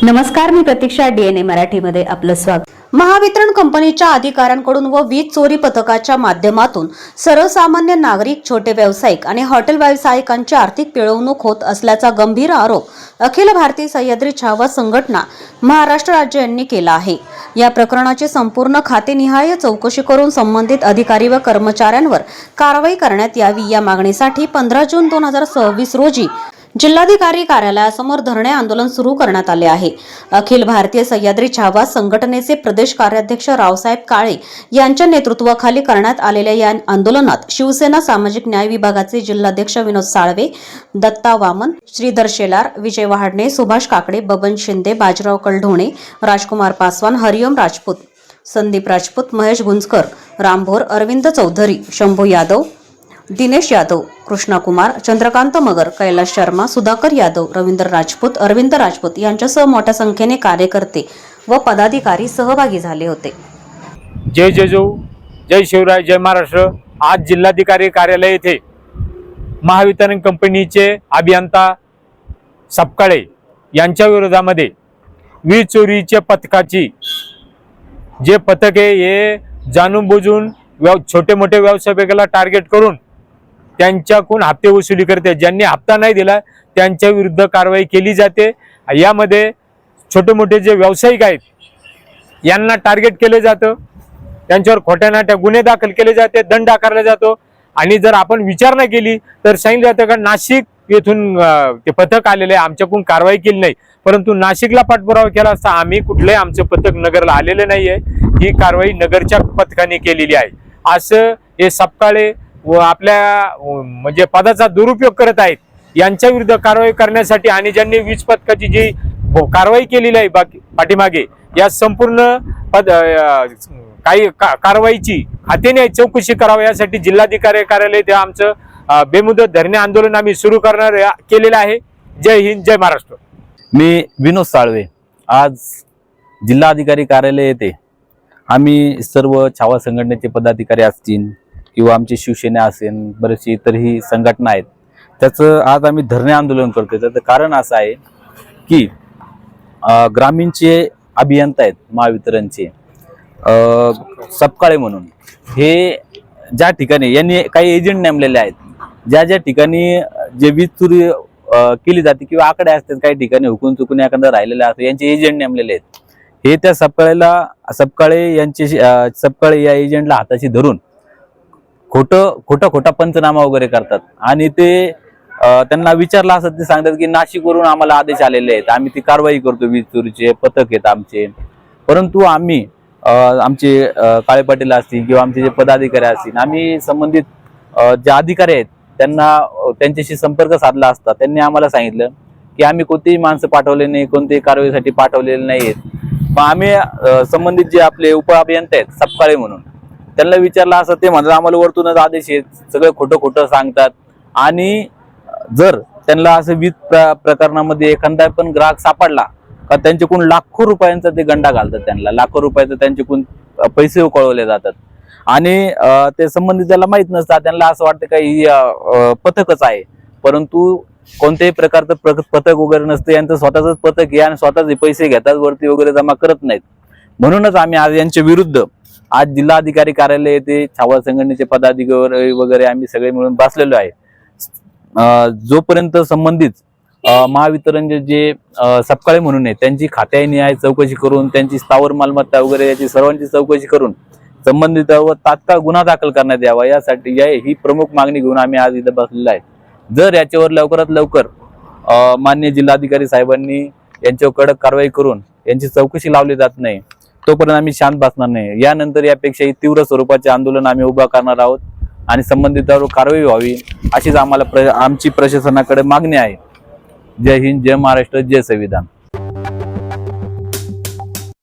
नमस्कार, मी प्रतीक्षा. DNA मराठीमध्ये आपलं स्वागत. महावितरण कंपनीच्या अधिकाऱ्यांकडून व वीज चोरी पथकाच्या माध्यमातून सर्वसामान्य नागरिक, छोटे व्यावसायिक आणि हॉटेल व्यावसायिकांची आर्थिक पिळवणूक होत असल्याचा गंभीर आरोप अखिल भारतीय सह्याद्री छावा संघटना महाराष्ट्र राज्य यांनी केला आहे. या प्रकरणाची संपूर्ण खातेनिहाय चौकशी करून संबंधित अधिकारी व कर्मचाऱ्यांवर कारवाई करण्यात यावी या मागणीसाठी 15 जून 2026 रोजी जिल्हाधिकारी कार्यालयासमोर धरणे आंदोलन सुरू करण्यात आले आहे. अखिल भारतीय सह्याद्री छावा संघटनेचे प्रदेश कार्याध्यक्ष रावसाहेब काळे यांच्या नेतृत्वाखाली करण्यात आलेल्या या आंदोलनात शिवसेना सामाजिक न्याय विभागाचे जिल्हाध्यक्ष विनोद साळवे, दत्ता वामन, श्रीधर शेलार, विजय वहाडणे, सुभाष काकडे, बबन शिंदे, बाजीराव कलढोणे, राजकुमार पासवान, हरिओम राजपूत, संदीप राजपूत, महेश गुंजकर, रामभोर, अरविंद चौधरी, शंभू यादव, दिनेश यादव, कृष्णा कुमार, चंद्रकांत मगर, कैलाश शर्मा, सुधाकर यादव, रवींद्र राजपूत, अरविंद राजपूत यांच्यासह मोठ्या संख्येने कार्यकर्ते व पदाधिकारी सहभागी झाले होते. जय जेजू, जय शिवराय, जय महाराष्ट्र. आज जिल्हाधिकारी कार्यालय येथे महावितरण कंपनीचे अभियंता सपकाळे यांच्या विरोधामध्ये वीज चोरीच्या पथकाची जे पथक आहे हे जाणून बुजून छोटे मोठे व्यावसायिकाला टार्गेट करून त्यांच्याकडून हप्ते वसुली करते. ज्यांनी हप्ता नाही दिला त्यांच्या विरुद्ध कारवाई केली जाते. यामध्ये छोटे मोठे जे व्यावसायिक आहेत यांना टार्गेट केले जातं, त्यांच्यावर खोट्या नाट्या गुन्हे दाखल केले जाते, दंड आकारला जातो. आणि जर आपण विचारणा केली तर सांगितलं जातं का नाशिक येथून ते पथक आलेले आमच्याकडून कारवाई केली नाही, परंतु नाशिकला पाठपुरावा केला असता आम्ही कुठलंही आमचं पथक नगरला आलेलं नाहीये. ही कारवाई नगरच्या पथकाने केलेली आहे असं हे सपकाळे व आपल्या म्हणजे पदाचा दुरुपयोग करत आहेत. यांच्या विरुद्ध कारवाई करण्यासाठी आणि ज्यांनी वीज पथकाची जी कारवाई केलेली आहे पाठीमागे या संपूर्ण काही कारवाईची हातेने चौकशी करावी यासाठी जिल्हाधिकारी कार्यालय ते आमचं बेमुदत धरणे आंदोलन आम्ही सुरू करणार केलेलं आहे. जय हिंद, जय महाराष्ट्र. मी विनोद साळवे. आज जिल्हाधिकारी कार्यालय येथे आम्ही सर्व छावा संघटनेचे पदाधिकारी असतील किंवा आमची शिवसेना असेल, बरेचसे इतरही संघटना आहेत, त्याचं आज आम्ही धरणे आंदोलन करतोय. त्याचं कारण असं आहे की ग्रामीणचे अभियंता आहेत महावितरणचे सपकाळे म्हणून, हे ज्या ठिकाणी यांनी काही एजंट नेमलेले आहेत, ज्या ज्या ठिकाणी जे वीज चोरी केली जाते किंवा आकडे असतात काही ठिकाणी हुकून चुकून एखादा राहिलेला असतो, यांचे एजंट नेमलेले आहेत. हे त्या सपकाळे या एजंटला हाताशी धरून खोटा पंचनामा वगैरे करतात. आणि ते त्यांना विचारलं असत ते सांगतात की नाशिकवरून आम्हाला आदेश आलेले आहेत, आम्ही ती कारवाई करतो, वीज चोरीचे पथक आहेत आमचे. परंतु आम्ही आमचे काळे पाटील असतील किंवा आमचे जे पदाधिकारी असतील, आम्ही संबंधित जे अधिकारी आहेत त्यांच्याशी संपर्क साधला असता त्यांनी आम्हाला सांगितलं की आम्ही कोणतेही माणसं पाठवले नाही, कोणत्याही कारवाईसाठी पाठवलेले नाहीत. मग आम्ही संबंधित जे आपले उप अभियंता आहेत सपकाळे म्हणून त्यांना विचारलं असं ते म्हणतात आम्हाला वरतूनच आदेश आहेत, सगळं खोटं सांगतात. आणि जर त्यांना असं वीज प्रकरणामध्ये एखादा पण ग्राहक सापडला का त्यांच्याकडून लाखो रुपयांचा ते गंडा घालतात, त्यांना लाखो रुपयाचं त्यांच्याकडून पैसे उकळवले जातात. आणि ते संबंधित त्याला माहित नसतात, त्यांना असं वाटतं का ही पथकच आहे, परंतु कोणत्याही प्रकारचं पथक वगैरे नसतं, यांचं स्वतःच पथक आहे आणि स्वतःचे पैसे घेतात, वरती वगैरे जमा करत नाहीत. म्हणूनच आम्ही आज यांच्या विरुद्ध आज जिल्हाधिकारी कार्यालय येथे छावा संघटनेचे पदाधिकारी वगैरे आम्ही सगळे मिळून बसलेलो आहे. जोपर्यंत संबंधित महावितरणचे जे सपकाळे म्हणून आहे त्यांची खात्यानिहाय चौकशी करून त्यांची स्थावर मालमत्ता वगैरे याची सर्वांची चौकशी करून संबंधितांवर तात्काळ गुन्हा दाखल करण्यात यावा यासाठी ही प्रमुख मागणी घेऊन आम्ही आज इथं बसलेलो आहे. जर याच्यावर लवकरात लवकर माननीय जिल्हाधिकारी साहेबांनी यांच्यावर कडक कारवाई करून यांची चौकशी लावली जात नाही तोपर्यंत आम्ही शांत बसणार नाही. यानंतर यापेक्षाही तीव्र स्वरूपाचे आंदोलन आम्ही उभा करणार आहोत आणि संबंधितांवर कारवाई व्हावी अशीच आम्हाला आमची प्रशासनाकडे मागणी आहे. जय हिंद, जय महाराष्ट्र, जय संविधान.